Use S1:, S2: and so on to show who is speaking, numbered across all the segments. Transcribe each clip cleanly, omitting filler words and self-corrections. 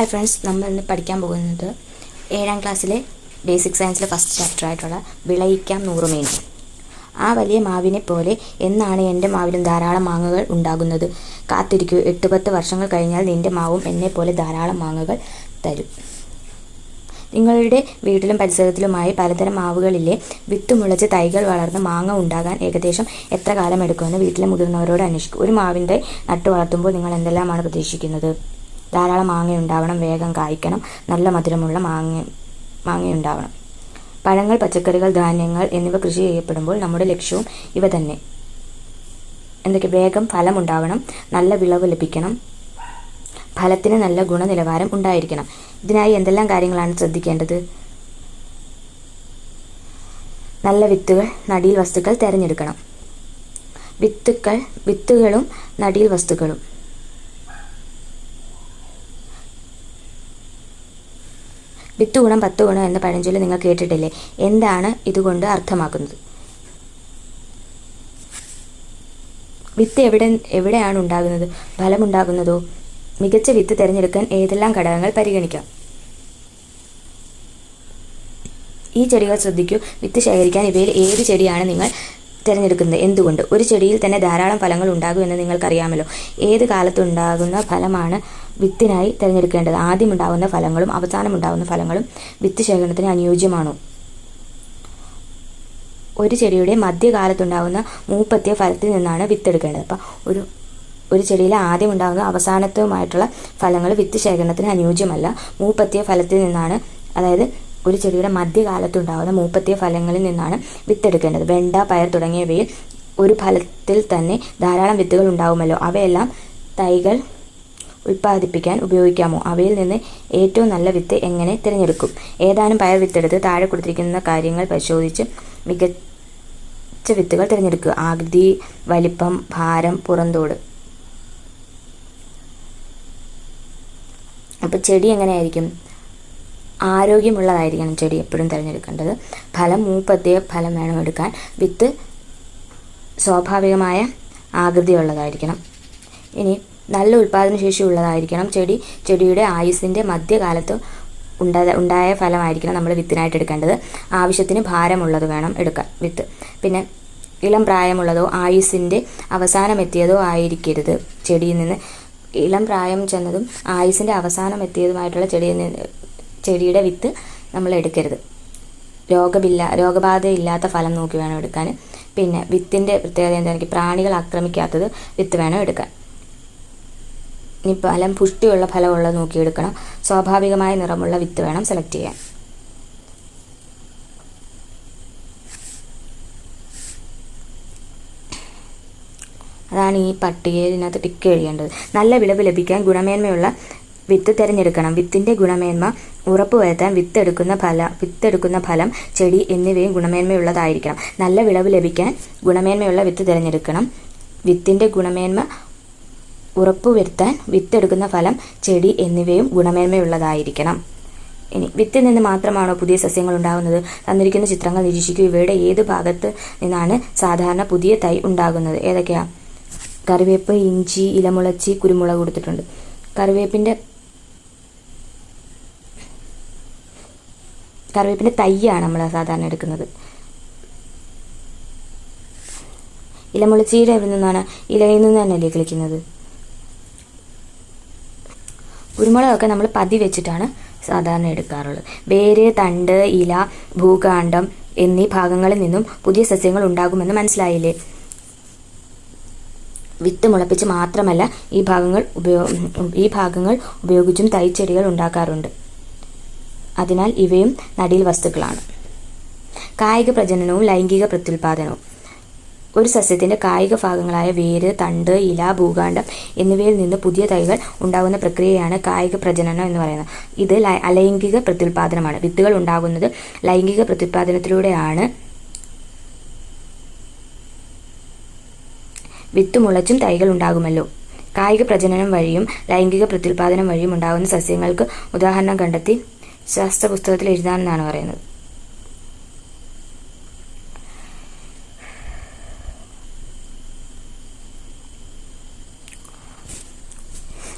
S1: Hi friends, നമ്മൾ ഇന്ന് പഠിക്കാൻ പോകുന്നത് 7ാം ക്ലാസ്സിലെ ബേസിക് സയൻസിലെ ഫസ്റ്റ് ചാപ്റ്ററായിട്ടുള്ള വിളയിക്കാം നൂറുമേനി. ആ വലിയ മാവിനെ പോലെ എന്നാണ് എൻ്റെ മാവിലും ധാരാളം മാങ്ങകൾ ഉണ്ടാകുന്നത്. കാത്തിരിക്കൂ, 8-10 വർഷങ്ങൾ കഴിഞ്ഞാൽ നിൻ്റെ മാവും എന്നെപ്പോലെ ധാരാളം മാങ്ങകൾ തരും. നിങ്ങളുടെ വീട്ടിലും പരിസരത്തിലുമായി പലതരം മാവുകളിലെ വിത്ത് മുളച്ച് തൈകൾ വളർന്ന് മാങ്ങ ഉണ്ടാകാൻ ഏകദേശം എത്ര കാലം എടുക്കുമെന്ന് വീട്ടിലെ മുതിർന്നവരോട് അന്വേഷിക്കും. ഒരു മാവിൻ്റെ നട്ടു വളർത്തുമ്പോൾ നിങ്ങൾ എന്തെല്ലാമാണ് പ്രതീക്ഷിക്കുന്നത്? ധാരാളം മാങ്ങയുണ്ടാവണം, വേഗം കായ്ക്കണം, നല്ല മധുരമുള്ള മാങ്ങയുണ്ടാവണം. പഴങ്ങൾ, പച്ചക്കറികൾ, ധാന്യങ്ങൾ എന്നിവ കൃഷി ചെയ്യപ്പെടുമ്പോൾ നമ്മുടെ ലക്ഷ്യവും ഇവ തന്നെ. എന്തൊക്കെ? വേഗം ഫലമുണ്ടാവണം, നല്ല വിളവ് ലഭിക്കണം, ഫലത്തിന് നല്ല ഗുണനിലവാരം ഉണ്ടായിരിക്കണം. ഇതിനായി എന്തെല്ലാം കാര്യങ്ങളാണ് ശ്രദ്ധിക്കേണ്ടത്? നല്ല വിത്തുകൾ, നടീൽ വസ്തുക്കൾ തിരഞ്ഞെടുക്കണം. വിത്തുകളും നടീൽ വസ്തുക്കളും. വിത്ത് ഗുണം 10 ഗുണം എന്ന പഴഞ്ചൊല്ല് നിങ്ങൾ കേട്ടിട്ടില്ലേ? എന്താണ് ഇതുകൊണ്ട് അർത്ഥമാക്കുന്നത്? വിത്ത് എവിടെയാണ് ഉണ്ടാകുന്നത്? ഫലമുണ്ടാകുന്നതോ? മികച്ച വിത്ത് തിരഞ്ഞെടുക്കാൻ ഏതെല്ലാം ഘടകങ്ങൾ പരിഗണിക്കാം? ഈ ചെടികൾ ശ്രദ്ധിക്കൂ. വിത്ത് ശേഖരിക്കാൻ ഇവയിൽ ഏത് ചെടിയാണ് നിങ്ങൾ തിരഞ്ഞെടുക്കുന്നത്? എന്തുകൊണ്ട്? ഒരു ചെടിയിൽ തന്നെ ധാരാളം ഫലങ്ങൾ ഉണ്ടാകുമെന്ന് നിങ്ങൾക്കറിയാമല്ലോ. ഏത് കാലത്തുണ്ടാകുന്ന ഫലമാണ് വിത്തിനായി തിരഞ്ഞെടുക്കേണ്ടത്? ആദ്യം ഉണ്ടാകുന്ന ഫലങ്ങളും അവസാനം ഉണ്ടാകുന്ന ഫലങ്ങളും വിത്ത് ശേഖരണത്തിന് അനുയോജ്യമാണോ? ഒരു ചെടിയുടെ മധ്യകാലത്തുണ്ടാകുന്ന മൂപ്പത്തിയ ഫലത്തിൽ നിന്നാണ് വിത്തെടുക്കേണ്ടത്. അപ്പം ഒരു ചെടിയിലെ ആദ്യം ഉണ്ടാകുന്ന അവസാനത്തുമായിട്ടുള്ള ഫലങ്ങൾ വിത്ത് ശേഖരണത്തിന് അനുയോജ്യമല്ല. മൂപ്പത്തിയ ഫലത്തിൽ നിന്നാണ്, അതായത് ഒരു ചെടിയുടെ മധ്യകാലത്തുണ്ടാകുന്ന മൂപ്പത്തിയ ഫലങ്ങളിൽ നിന്നാണ് വിത്തെടുക്കേണ്ടത്. വെണ്ട, പയർ തുടങ്ങിയവയിൽ ഒരു ഫലത്തിൽ തന്നെ ധാരാളം വിത്തുകൾ ഉണ്ടാകുമല്ലോ. അവയെല്ലാം തൈകൾ ഉൽപ്പാദിപ്പിക്കാൻ ഉപയോഗിക്കാമോ? അവയിൽ നിന്ന് ഏറ്റവും നല്ല വിത്ത് എങ്ങനെ തിരഞ്ഞെടുക്കും? ഏതാനും പയർ വിത്തെടുത്ത് താഴെ കൊടുത്തിരിക്കുന്ന കാര്യങ്ങൾ പരിശോധിച്ച് മികച്ച വിത്തുകൾ തിരഞ്ഞെടുക്കുക. ആകൃതി, വലിപ്പം, ഭാരം, പുറന്തോട്. അപ്പോൾ ചെടി എങ്ങനെയായിരിക്കും? ആരോഗ്യമുള്ളതായിരിക്കണം ചെടി എപ്പോഴും തിരഞ്ഞെടുക്കേണ്ടത്. ഫലം മൂപ്പത്തിയ ഫലം വേണം എടുക്കാൻ. വിത്ത് സ്വാഭാവികമായ ആകൃതിയുള്ളതായിരിക്കണം. ഇനി നല്ല ഉൽപ്പാദനശേഷി ഉള്ളതായിരിക്കണം. ചെടിയുടെ ആയുസ്സിൻ്റെ മധ്യകാലത്ത് ഉണ്ടായ ഫലമായിരിക്കണം നമ്മൾ വിത്തിനായിട്ട് എടുക്കേണ്ടത്. ആവശ്യത്തിന് ഭാരമുള്ളത് വേണം എടുക്കാൻ വിത്ത്. പിന്നെ ഇളം പ്രായമുള്ളതോ ആയുസ്സിൻ്റെ അവസാനമെത്തിയതോ ആയിരിക്കരുത്. ചെടിയിൽ നിന്ന് ഇളം പ്രായം ചെന്നതും ആയുസ്സിൻ്റെ അവസാനം എത്തിയതുമായിട്ടുള്ള ചെടിയുടെ വിത്ത് നമ്മൾ എടുക്കരുത്. രോഗബാധയില്ലാത്ത ഫലം നോക്കി വേണം എടുക്കാൻ. പിന്നെ വിത്തിൻ്റെ പ്രത്യേകത എന്താണെങ്കിൽ പ്രാണികൾ ആക്രമിക്കാത്തത് വിത്ത് വേണം എടുക്കാൻ. ഇനി ഫലം പുഷ്ടിയുള്ള ഫലമുള്ളത് നോക്കിയെടുക്കണം. സ്വാഭാവികമായ നിറമുള്ള വിത്ത് വേണം സെലക്ട് ചെയ്യാൻ. അതാണ് ഈ പട്ടികയിൽ ഇതിനകത്ത് ടിക്ക് എഴുതേണ്ടത്. നല്ല വിളവ് ലഭിക്കാൻ ഗുണമേന്മയുള്ള വിത്ത് തിരഞ്ഞെടുക്കണം. വിത്തിൻ്റെ ഗുണമേന്മ ഉറപ്പുവരുത്താൻ വിത്തെടുക്കുന്ന ഫലം, ചെടി എന്നിവയും ഗുണമേന്മയുള്ളതായിരിക്കണം. നല്ല വിളവ് ലഭിക്കാൻ ഗുണമേന്മയുള്ള വിത്ത് തിരഞ്ഞെടുക്കണം. വിത്തിൻ്റെ ഗുണമേന്മ ഉറപ്പുവരുത്താൻ വിത്തെടുക്കുന്ന ഫലം, ചെടി എന്നിവയും ഗുണമേന്മയുള്ളതായിരിക്കണം. ഇനി വിത്തിൽ നിന്ന് മാത്രമാണോ പുതിയ സസ്യങ്ങൾ ഉണ്ടാകുന്നത്? തന്നിരിക്കുന്ന ചിത്രങ്ങൾ നിരീക്ഷിക്കൂ. ഇവയുടെ ഏത് ഭാഗത്ത് നിന്നാണ് സാധാരണ പുതിയ തൈ ഉണ്ടാകുന്നത്? ഏതൊക്കെയാണ്? കറിവേപ്പ്, ഇഞ്ചി, ഇലമുളച്ചി, കുരുമുളക് കൊടുത്തിട്ടുണ്ട്. കറിവേപ്പിൻ്റെ തൈയാണ് നമ്മൾ സാധാരണ എടുക്കുന്നത്. ഇലമുളച്ചിയുടെ എവിടെ നിന്നാണ്? ഇലയിൽ നിന്ന് തന്നെയല്ലേ കിളിക്കുന്നത്. കുരുമുളകൊക്കെ നമ്മൾ പതി വെച്ചിട്ടാണ് സാധാരണ എടുക്കാറുള്ളത്. വേര്, തണ്ട്, ഇല, ഭൂകാണ്ഡം എന്നീ ഭാഗങ്ങളിൽ നിന്നും പുതിയ സസ്യങ്ങൾ ഉണ്ടാകുമെന്ന് മനസ്സിലായില്ലേ? വിത്ത് മുളപ്പിച്ച് മാത്രമല്ല ഈ ഭാഗങ്ങൾ ഉപയോഗിച്ചും തൈച്ചെടികൾ ഉണ്ടാക്കാറുണ്ട്. അതിനാൽ ഇവയും നടീൽ വസ്തുക്കളാണ്. കായിക പ്രജനനവും ലൈംഗിക പ്രത്യുൽപാദനവും. ഒരു സസ്യത്തിൻ്റെ കായിക ഭാഗങ്ങളായ വേര്, തണ്ട്, ഇല, ഭൂകാണ്ഡം എന്നിവയിൽ നിന്ന് പുതിയ തൈകൾ ഉണ്ടാകുന്ന പ്രക്രിയയാണ് കായിക പ്രജനനം എന്ന് പറയുന്നത്. ഇത് അലൈംഗിക പ്രത്യുൽപാദനമാണ്. വിത്തുകൾ ഉണ്ടാകുന്നത് ലൈംഗിക പ്രത്യുൽപാദനത്തിലൂടെയാണ്. വിത്ത് മുളച്ചും തൈകൾ ഉണ്ടാകുമല്ലോ. കായിക പ്രജനനം വഴിയും ലൈംഗിക പ്രത്യുൽപാദനം വഴിയും ഉണ്ടാകുന്ന സസ്യങ്ങൾക്ക് ഉദാഹരണം കണ്ടെത്തി ശാസ്ത്ര പുസ്തകത്തിൽ എഴുതാമെന്നാണ് പറയുന്നത്.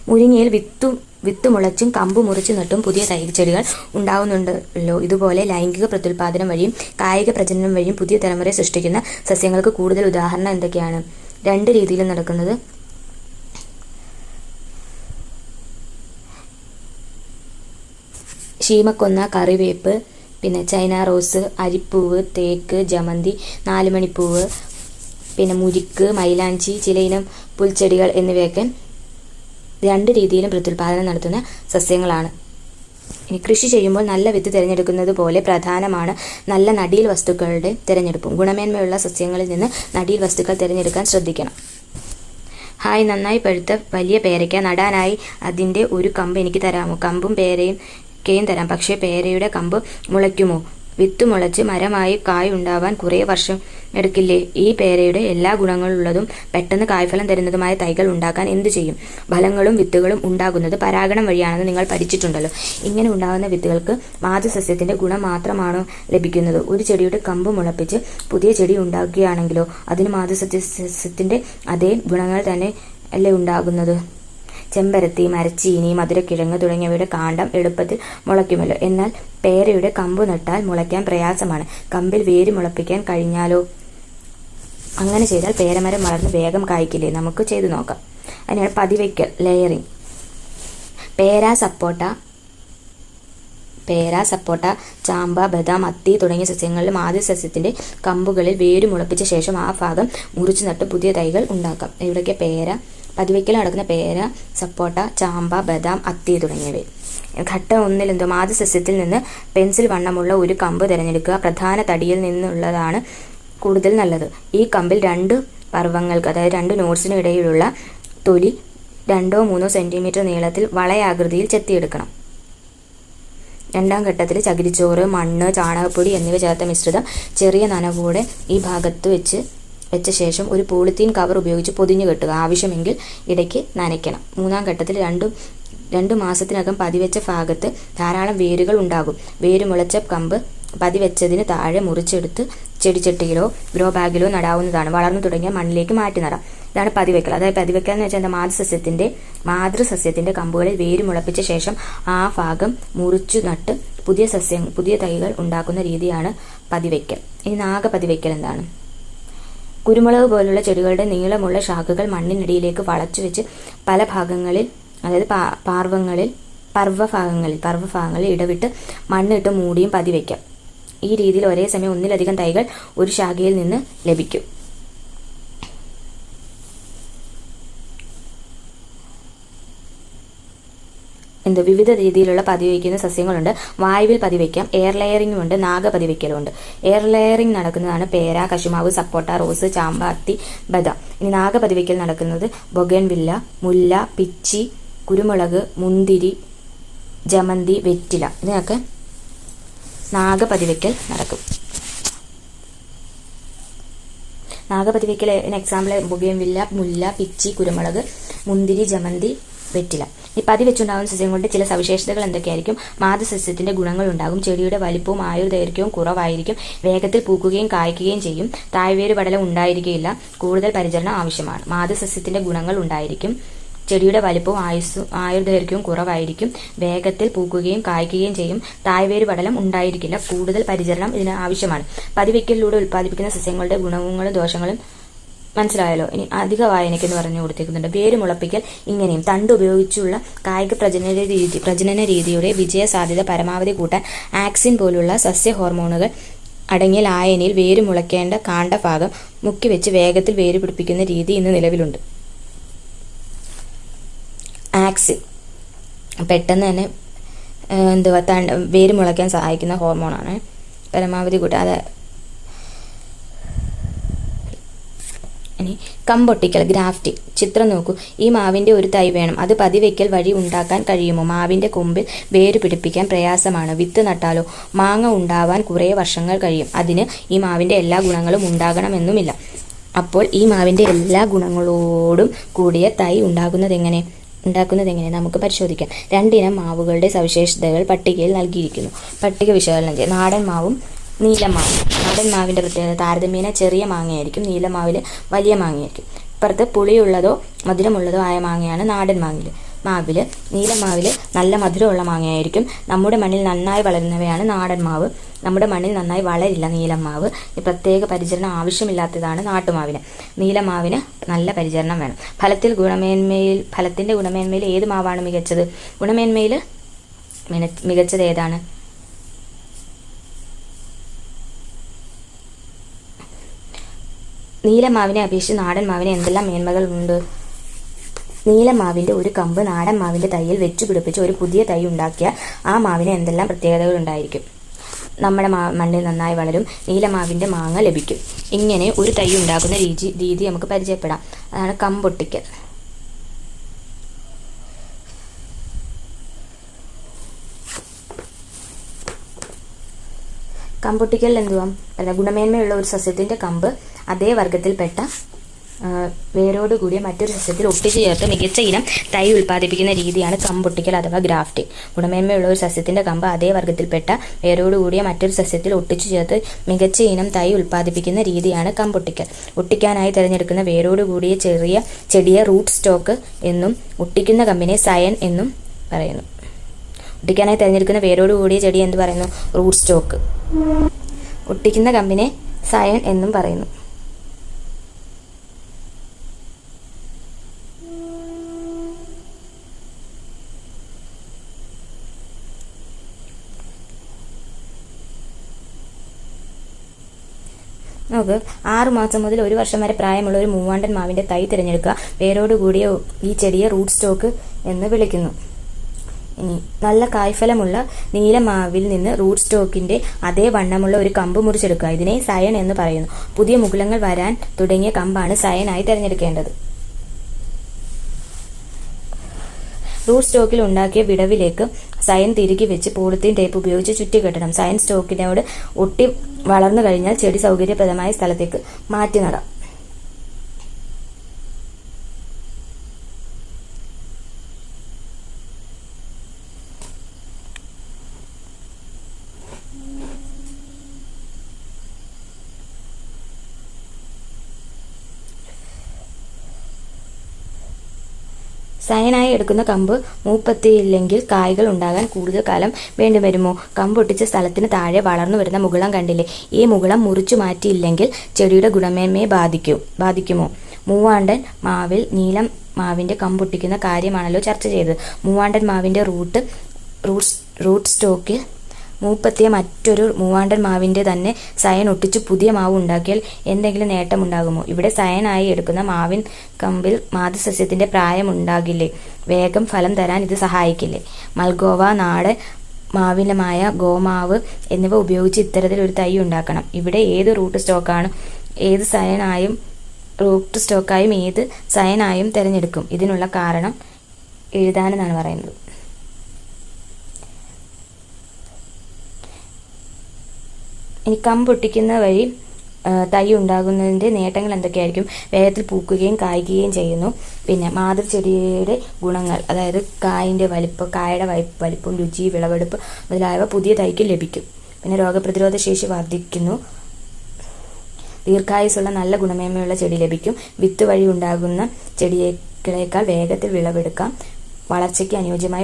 S1: മുരിങ്ങയിൽ വിത്ത് മുളച്ചും കമ്പ് മുറിച്ചു നട്ടും പുതിയ ചെടികൾ ഉണ്ടാകുന്നുണ്ടല്ലോ. ഇതുപോലെ ലൈംഗിക പ്രത്യുൽപാദനം വഴിയും കായിക പ്രജനനം വഴിയും പുതിയ തലമുറയെ സൃഷ്ടിക്കുന്ന സസ്യങ്ങൾക്ക് കൂടുതൽ ഉദാഹരണം എന്തൊക്കെയാണ്? 2 രീതിയിലും നടക്കുന്നത്. ശീമക്കൊന്ന, കറിവേപ്പ്, പിന്നെ ചൈന റോസ്, അരിപ്പൂവ്, തേക്ക്, ജമന്തി, 4 മണിപ്പൂവ്, പിന്നെ മുരിക്ക്, മൈലാഞ്ചി, ചിലയിനം പുൽച്ചെടികൾ എന്നിവയൊക്കെ 2 രീതിയിലും പ്രത്യുൽപാദനം നടത്തുന്ന സസ്യങ്ങളാണ്. ഇനി കൃഷി ചെയ്യുമ്പോൾ നല്ല വിത്ത് തിരഞ്ഞെടുക്കുന്നത് പോലെ പ്രധാനമാണ് നല്ല നടീൽ വസ്തുക്കളുടെ തിരഞ്ഞെടുപ്പും. ഗുണമേന്മയുള്ള സസ്യങ്ങളിൽ നിന്ന് നടീൽ വസ്തുക്കൾ തിരഞ്ഞെടുക്കാൻ ശ്രദ്ധിക്കണം. ഹായ്, നന്നായി പഴുത്ത വലിയ പേരയ്ക്ക നടാനായി അതിൻ്റെ ഒരു കമ്പ് എനിക്ക് തരാമോ? കമ്പും പേരയ്ക്കയും തരാം, പക്ഷേ പേരയുടെ കമ്പ് മുളയ്ക്കുമോ? വിത്ത് മുളച്ച് മരമായി കായ് ഉണ്ടാവാൻ കുറേ വർഷം എടുക്കില്ലേ? ഈ പേരയുടെ എല്ലാ ഗുണങ്ങളുള്ളതും പെട്ടെന്ന് കായ്ഫലം തരുന്നതുമായ തൈകൾ ഉണ്ടാക്കാൻ എന്തു ചെയ്യും? ഫലങ്ങളും വിത്തുകളും ഉണ്ടാകുന്നത് പരാഗണം വഴിയാണെന്ന് നിങ്ങൾ പഠിച്ചിട്ടുണ്ടല്ലോ. ഇങ്ങനെ ഉണ്ടാകുന്ന വിത്തുകൾക്ക് മാതൃസസ്യത്തിന്റെ ഗുണം മാത്രമാണോ ലഭിക്കുന്നത്? ഒരു ചെടിയുടെ കമ്പ് മുളപ്പിച്ച് പുതിയ ചെടി ഉണ്ടാക്കുകയാണെങ്കിലോ അതിന് മാതൃസസ്യത്തിന്റെ അതേ ഗുണങ്ങൾ തന്നെ അല്ലേ ഉണ്ടാകുന്നത്? ചെമ്പരത്തി, മരച്ചീനി, മധുരക്കിഴങ്ങ് തുടങ്ങിയവയുടെ കാണ്ഡം എളുപ്പത്തിൽ മുളയ്ക്കുമല്ലോ. എന്നാൽ പേരയുടെ കമ്പ് നട്ടാൽ മുളയ്ക്കാൻ പ്രയാസമാണ്. കമ്പിൽ വേര് മുളപ്പിക്കാൻ കഴിഞ്ഞാലോ? അങ്ങനെ ചെയ്താൽ പേരമരം വളർന്ന് വേഗം കായ്ക്കില്ലേ? നമുക്ക് ചെയ്തു നോക്കാം. അതിനാണ് പതിവയ്ക്കൽ, ലെയറിംഗ്. പേര, സപ്പോട്ട, ചാമ്പ, ബദാം, അത്തി തുടങ്ങിയ സസ്യങ്ങളിൽ മാതൃസസ്യത്തിന്റെ കമ്പുകളിൽ വേര് മുളപ്പിച്ച ശേഷം ആ ഭാഗം മുറിച്ചു നട്ട് പുതിയ തൈകൾ ഉണ്ടാക്കാം. ഇവിടേക്ക് പതിവയ്ക്കൽ നടക്കുന്ന പേര, സപ്പോട്ട, ചാമ്പ, ബദാം, അത്തി തുടങ്ങിയവ. ഘട്ടം 1 മാതൃസസ്യത്തിൽ നിന്ന് പെൻസിൽ വണ്ണമുള്ള ഒരു കമ്പ് തിരഞ്ഞെടുക്കുക. പ്രധാന തടിയിൽ നിന്നുള്ളതാണ് കൂടുതൽ നല്ലത്. ഈ കമ്പിൽ 2 പർവ്വങ്ങൾക്ക്, അതായത് 2 നോട്ട്സിനും ഇടയിലുള്ള തൊലി 2-3 സെന്റിമീറ്റർ നീളത്തിൽ വളയാകൃതിയിൽ ചെത്തിയെടുക്കണം. 2ാം ഘട്ടത്തിൽ ചകിരിച്ചോറ്, മണ്ണ്, ചാണകപ്പൊടി എന്നിവ ചേർത്ത മിശ്രിതം ചെറിയ നനവോടെ ഈ ഭാഗത്ത് വെച്ച ശേഷം ഒരു പോളിത്തീൻ കവർ ഉപയോഗിച്ച് പൊതിഞ്ഞു കെട്ടുക. ആവശ്യമെങ്കിൽ ഇടയ്ക്ക് നനയ്ക്കണം. 3ാം ഘട്ടത്തിൽ 2 മാസത്തിനകം പതിവെച്ച ഭാഗത്ത് ധാരാളം വേരുകൾ ഉണ്ടാകും. വേരുമുളച്ച കമ്പ് പതിവെച്ചതിന് താഴെ മുറിച്ചെടുത്ത് ചെടിച്ചട്ടിയിലോ ഗ്രോ ബാഗിലോ നടാവുന്നതാണ്. വളർന്നു തുടങ്ങിയ മണ്ണിലേക്ക് മാറ്റി നടാം. ഇതാണ് പതിവയ്ക്കൽ. അതായത് പതിവയ്ക്കൽ എന്ന് വെച്ചാൽ മാതൃസസ്യത്തിന്റെ കമ്പുകളിൽ വേര് മുളപ്പിച്ച ശേഷം ആ ഭാഗം മുറിച്ചു നട്ട് പുതിയ തൈകൾ ഉണ്ടാക്കുന്ന രീതിയാണ് പതിവയ്ക്കൽ. ഇനി നാഗപതിവയ്ക്കൽ എന്താണ്? കുരുമുളക് പോലുള്ള ചെടികളുടെ നീളമുള്ള ശാഖകൾ മണ്ണിനടിയിലേക്ക് വളച്ചു വെച്ച് പല ഭാഗങ്ങളിൽ, അതായത് പർവ്വഭാഗങ്ങളിൽ ഇടവിട്ട് മണ്ണിട്ട് മൂടിയും പതിവയ്ക്കാം. ഈ രീതിയിൽ ഒരേ സമയം ഒന്നിലധികം തൈകൾ ഒരു ശാഖയിൽ നിന്ന് ലഭിക്കും. വിവിധ രീതിയിലുള്ള പതിവയ്ക്കുന്ന സസ്യങ്ങളുണ്ട്. വായുവിൽ പതിവയ്ക്കാം, എയർ ലെയറിംഗും ഉണ്ട്, നാഗപതിവയ്ക്കലുണ്ട്. എയർ ലെയറിംഗ് നടക്കുന്നതാണ് പേര, കശുമാവ്, സപ്പോട്ട, റോസ്, ചാമ്പ, അത്തി, ബദാം. ഇനി നാഗപതിവയ്ക്കൽ നടക്കുന്നത് ബൊഗൻവില്ല, മുല്ല, പിച്ചി, കുരുമുളക്, മുന്തിരി, ജമന്തി, വെറ്റില. ഇതിനൊക്കെ നാഗപതിവയ്ക്കൽ നടക്കും. നാഗപതിവയ്ക്കൽ എക്സാമ്പിൾ ബൊഗൻവില്ല, മുല്ല, പിച്ചി, കുരുമുളക്, മുന്തിരി, ജമന്തി, വെറ്റില. ഈ പതിവെച്ചുണ്ടാകുന്ന സസ്യങ്ങളുടെ ചില സവിശേഷതകൾ എന്തൊക്കെയായിരിക്കും? മാതൃസസ്യത്തിന്റെ ഗുണങ്ങൾ ഉണ്ടാകും. ചെടിയുടെ വലിപ്പവും ആയുർദൈർഘ്യവും കുറവായിരിക്കും. വേഗത്തിൽ പൂക്കുകയും കായ്ക്കുകയും ചെയ്യും. തായ്വേര് പടലം ഉണ്ടായിരിക്കില്ല. കൂടുതൽ പരിചരണം ആവശ്യമാണ്. മാതൃസസ്യത്തിന്റെ ഗുണങ്ങൾ ഉണ്ടായിരിക്കും. ചെടിയുടെ വലിപ്പവും ആയുർദൈർഘ്യവും കുറവായിരിക്കും. വേഗത്തിൽ പൂക്കുകയും കായ്ക്കുകയും ചെയ്യും. തായ്വേര് പടലം ഉണ്ടായിരിക്കില്ല. കൂടുതൽ പരിചരണം ഇതിന് ആവശ്യമാണ്. പതിവയ്ക്കലിലൂടെ ഉൽപ്പാദിപ്പിക്കുന്ന സസ്യങ്ങളുടെ ഗുണങ്ങളും ദോഷങ്ങളും മനസ്സിലായല്ലോ. ഇനി അധിക വായനയ്ക്കെന്ന് പറഞ്ഞു കൊടുത്തിരിക്കുന്നുണ്ട്. വേര് മുളപ്പിക്കൽ ഇങ്ങനെയും. തണ്ട് ഉപയോഗിച്ചുള്ള കായിക പ്രജനന രീതിയുടെ വിജയ സാധ്യത പരമാവധി കൂട്ടാൻ ആക്സിൻ പോലുള്ള സസ്യ ഹോർമോണുകൾ അടങ്ങിയ ലായനിയിൽ വേര് മുളയ്ക്കേണ്ട കാണ്ഡഭാഗം മുക്കിവെച്ച് വേഗത്തിൽ വേര് പിടിപ്പിക്കുന്ന രീതി ഇന്ന് നിലവിലുണ്ട്. ആക്സിൻ പെട്ടെന്ന് തന്നെ വേര് മുളയ്ക്കാൻ സഹായിക്കുന്ന ഹോർമോണാണ്. പരമാവധി കൂട്ടാൻ ഇനി കമ്പൊട്ടിക്കൽ, ഗ്രാഫ്റ്റിംഗ്. ചിത്രം നോക്കൂ. ഈ മാവിന്റെ ഒരു തൈ വേണം. അത് പതിവയ്ക്കൽ വഴി ഉണ്ടാക്കാൻ കഴിയുമോ? മാവിന്റെ കൊമ്പിൽ വേര് പിടിപ്പിക്കാൻ പ്രയാസമാണ്. വിത്ത് നട്ടാലോ? മാങ്ങ ഉണ്ടാവാൻ കുറേ വർഷങ്ങൾ കഴിയും. അതിന് ഈ മാവിന്റെ എല്ലാ ഗുണങ്ങളും ഉണ്ടാകണമെന്നുമില്ല. അപ്പോൾ ഈ മാവിന്റെ എല്ലാ ഗുണങ്ങളോടും കൂടിയ തൈ ഉണ്ടാക്കുന്നതെങ്ങനെ നമുക്ക് പരിശോധിക്കാം. 2 ഇനം മാവുകളുടെ സവിശേഷതകൾ പട്ടികയിൽ നൽകിയിരിക്കുന്നു. പട്ടിക വിശകലനം ചെയ്യാം. നാടൻ മാവും നീലമാവും. നാടൻ മാവിന്റെ പ്രത്യേകത താരതമ്യേന ചെറിയ മാങ്ങയായിരിക്കും. നീലമാവിൽ വലിയ മാങ്ങയായിരിക്കും. ഇപ്പുറത്ത് പുളിയുള്ളതോ മധുരമുള്ളതോ ആയ മാങ്ങയാണ് നാടൻ മാങ്ങിൽ. മാവിൽ നീലമാവിൽ നല്ല മധുരമുള്ള മാങ്ങയായിരിക്കും. നമ്മുടെ മണ്ണിൽ നന്നായി വളരുന്നവയാണ് നാടൻ മാവ്. നമ്മുടെ മണ്ണിൽ നന്നായി വളരില്ല നീലമാവ്. പ്രത്യേക പരിചരണം ആവശ്യമില്ലാത്തതാണ് നാട്ടുമാവിന്. നീലമാവിന് നല്ല പരിചരണം വേണം. ഫലത്തിന്റെ ഗുണമേന്മയിൽ ഏത് മാവാണ് മികച്ചത്? ഗുണമേന്മയിൽ മികച്ചത് ഏതാണ്? നീലമാവിനെ അപേക്ഷിച്ച് നാടൻ മാവിന് എന്തെല്ലാം മേന്മകൾ ഉണ്ട്? നീലമാവിന്റെ ഒരു കമ്പ് നാടൻ മാവിന്റെ തൈയിൽ വെച്ചു പിടിപ്പിച്ച് ഒരു പുതിയ തൈ ഉണ്ടാക്കിയാൽ ആ മാവിന് എന്തെല്ലാം പ്രത്യേകതകൾ ഉണ്ടായിരിക്കും? നമ്മുടെ മണ്ണിൽ നന്നായി വളരും. നീലമാവിന്റെ മാങ്ങ ലഭിക്കും. ഇങ്ങനെ ഒരു തൈ ഉണ്ടാക്കുന്ന രീതി നമുക്ക് പരിചയപ്പെടാം. അതാണ് കമ്പൊട്ടിക്കൽ. കമ്പൊട്ടിക്കൽ എന്തുവാ? ഗുണമേന്മയുള്ള ഒരു സസ്യത്തിന്റെ കമ്പ് അതേ വർഗത്തിൽപ്പെട്ട വേരോടുകൂടിയ മറ്റൊരു സസ്യത്തിൽ ഒട്ടിച്ചു ചേർത്ത് മികച്ച ഇനം തൈ ഉൽപ്പാദിപ്പിക്കുന്ന രീതിയാണ് കമ്പൊട്ടിക്കൽ അഥവാ ഗ്രാഫ്റ്റിംഗ്. ഗുണമേന്മയുള്ള ഒരു സസ്യത്തിന്റെ കമ്പ് അതേ വർഗത്തിൽപ്പെട്ട വേരോടുകൂടിയ മറ്റൊരു സസ്യത്തിൽ ഒട്ടിച്ചു ചേർത്ത് മികച്ച ഇനം തൈ ഉൽപ്പാദിപ്പിക്കുന്ന രീതിയാണ് കമ്പൊട്ടിക്കൽ. ഒട്ടിക്കാനായി തിരഞ്ഞെടുക്കുന്ന വേരോടുകൂടിയ ചെടിയെ റൂട്ട് സ്റ്റോക്ക് എന്നും ഒട്ടിക്കുന്ന കമ്പിനെ സയൻ എന്നും പറയുന്നു. ഒട്ടിക്കാനായി തിരഞ്ഞെടുക്കുന്ന വേരോടുകൂടിയ ചെടി എന്ത് പറയുന്നു? Root stock. ഒട്ടിക്കുന്ന കമ്പിനെ സയൻ എന്നും പറയുന്നു. നോക്ക്, 6 മാസം മുതൽ 1 വർഷം വരെ പ്രായമുള്ള ഒരു മൂവാണ്ടൻ മാവിന്റെ തൈ തിരഞ്ഞെടുക്കുക. വേരോടുകൂടിയ ഈ ചെടിയെ റൂട്ട് സ്റ്റോക്ക് എന്ന് വിളിക്കുന്നു. ഇനി നല്ല കായ്ഫലമുള്ള നീലമാവിൽ നിന്ന് റൂട്ട് സ്റ്റോക്കിന്റെ അതേ വണ്ണമുള്ള ഒരു കമ്പ് മുറിച്ചെടുക്കുക. ഇതിനെ സയൻ എന്ന് പറയുന്നു. പുതിയ മുകുളങ്ങൾ വരാൻ തുടങ്ങിയ കമ്പാണ് സയനായി തിരഞ്ഞെടുക്കേണ്ടത്. റൂട്ട് സ്റ്റോക്കിൽ ഉണ്ടാക്കിയ വിടവിലേക്ക് സയൻ തിരികെ വെച്ച് പോളിത്തീൻ ടേപ്പ് ഉപയോഗിച്ച് ചുറ്റിക്കെട്ടണം. സയൻ സ്റ്റോക്കിനോട് ഒട്ടി വളർന്നു കഴിഞ്ഞാൽ ചെടി സൗകര്യപ്രദമായ സ്ഥലത്തേക്ക് മാറ്റി നടാം. സയനായി എടുക്കുന്ന കമ്പ് മൂപ്പത്തിയില്ലെങ്കിൽ കായ്കൾ ഉണ്ടാകാൻ കൂടുതൽ കാലം വേണ്ടിവരുമോ? കമ്പൊട്ടിച്ച സ്ഥലത്തിന് താഴെ വളർന്നു വരുന്ന മുകുളം കണ്ടില്ലേ? ഈ മുകുളം മുറിച്ചു മാറ്റിയില്ലെങ്കിൽ ചെടിയുടെ ഗുണമേന്മയെ ബാധിക്കുമോ? മൂവാണ്ടൻ മാവിൽ നീലം മാവിന്റെ കമ്പൊട്ടിക്കുന്ന കാര്യമാണല്ലോ ചർച്ച ചെയ്തത്. മൂവാണ്ടൻ മാവിന്റെ റൂട്ട് സ്റ്റോക്കിൽ മൂപ്പത്തിയ മറ്റൊരു മൂവാണ്ടൻ മാവിന്റെ തന്നെ സയൻ ഒട്ടിച്ച് പുതിയ മാവ് ഉണ്ടാക്കിയാൽ എന്തെങ്കിലും നേട്ടമുണ്ടാകുമോ? ഇവിടെ സയനായി എടുക്കുന്ന മാവിൻ കമ്പിൽ മാതൃസസ്യത്തിന്റെ പ്രായമുണ്ടാകില്ലേ? വേഗം ഫലം തരാൻ ഇത് സഹായിക്കില്ലേ? മൽഗോവ, നാടൻ മാവിനമായ ഗോമാവ് എന്നിവ ഉപയോഗിച്ച് ഇത്തരത്തിലൊരു തൈ ഉണ്ടാക്കണം. ഇവിടെ ഏത് റൂട്ട് സ്റ്റോക്കായും ഏത് സയനായും തിരഞ്ഞെടുക്കും. ഇതിനുള്ള കാരണം എഴുതാനെന്നാണ് പറയുന്നത്. ഇനി കമ്പൊട്ടിക്കുന്ന വഴി തൈ ഉണ്ടാകുന്നതിൻ്റെ നേട്ടങ്ങൾ എന്തൊക്കെയായിരിക്കും? വേഗത്തിൽ പൂക്കുകയും കായ്ക്കുകയും ചെയ്യുന്നു. പിന്നെ മാതൃചെടിയുടെ ഗുണങ്ങൾ, അതായത് കായുടെ വലിപ്പം, രുചി, വിളവെടുപ്പ് മുതലായവ പുതിയ തൈക്ക് ലഭിക്കും. പിന്നെ രോഗപ്രതിരോധ ശേഷി വർദ്ധിക്കുന്നു. ദീർഘായുസ്സുള്ള നല്ല ഗുണമേന്മയുള്ള ചെടി ലഭിക്കും. വിത്ത് വഴി ഉണ്ടാകുന്ന ചെടികളേക്കാൾ വേഗത്തിൽ വിളവെടുക്കാം. വളർച്ചയ്ക്ക് അനുയോജ്യമായ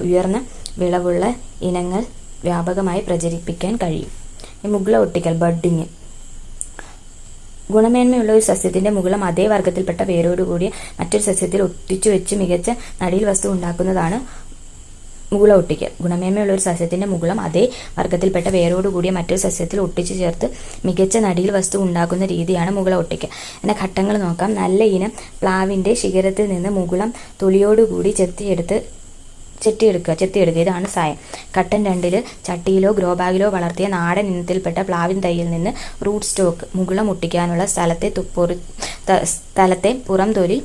S1: ഉയർന്ന വിളവുള്ള ഇനങ്ങൾ വ്യാപകമായി പ്രചരിപ്പിക്കാൻ കഴിയും. മുകുള ഒട്ടിക്കൽ, ബഡ്ഡിങ്. ഗുണമേന്മയുള്ള ഒരു സസ്യത്തിന്റെ മുകുളം അതേ വർഗത്തിൽപ്പെട്ട വേരോടുകൂടിയ മറ്റൊരു സസ്യത്തിൽ ഒട്ടിച്ചു വെച്ച് മികച്ച നടീൽ വസ്തു ഉണ്ടാക്കുന്നതാണ് മുകുള ഒട്ടിക്കൽ. ഗുണമേന്മയുള്ള ഒരു സസ്യത്തിന്റെ മുകുളം അതേ വർഗത്തിൽപ്പെട്ട വേരോടുകൂടിയ മറ്റൊരു സസ്യത്തിൽ ഒട്ടിച്ചു ചേർത്ത് മികച്ച നടീൽ വസ്തു ഉണ്ടാക്കുന്ന രീതിയാണ് മുകുള ഒട്ടിക്കൽ. അതിന്റെ ഘട്ടങ്ങൾ നോക്കാം. നല്ല ഇനം പ്ലാവിന്റെ ശിഖരത്തിൽ നിന്ന് മുകുളം തൊലിയോടുകൂടി ചെത്തിയെടുക്കുക. ഇതാണ് സയൻ. ഘട്ടം 2 ചട്ടിയിലോ ഗ്രോ ബാഗിലോ വളർത്തിയ നാടൻ ഇനത്തിൽപ്പെട്ട പ്ലാവിൻ തൈയിൽ നിന്ന് റൂട്ട് സ്റ്റോക്ക് മുകുളം ഒട്ടിക്കാനുള്ള സ്ഥലത്തെ പുറം തൊലി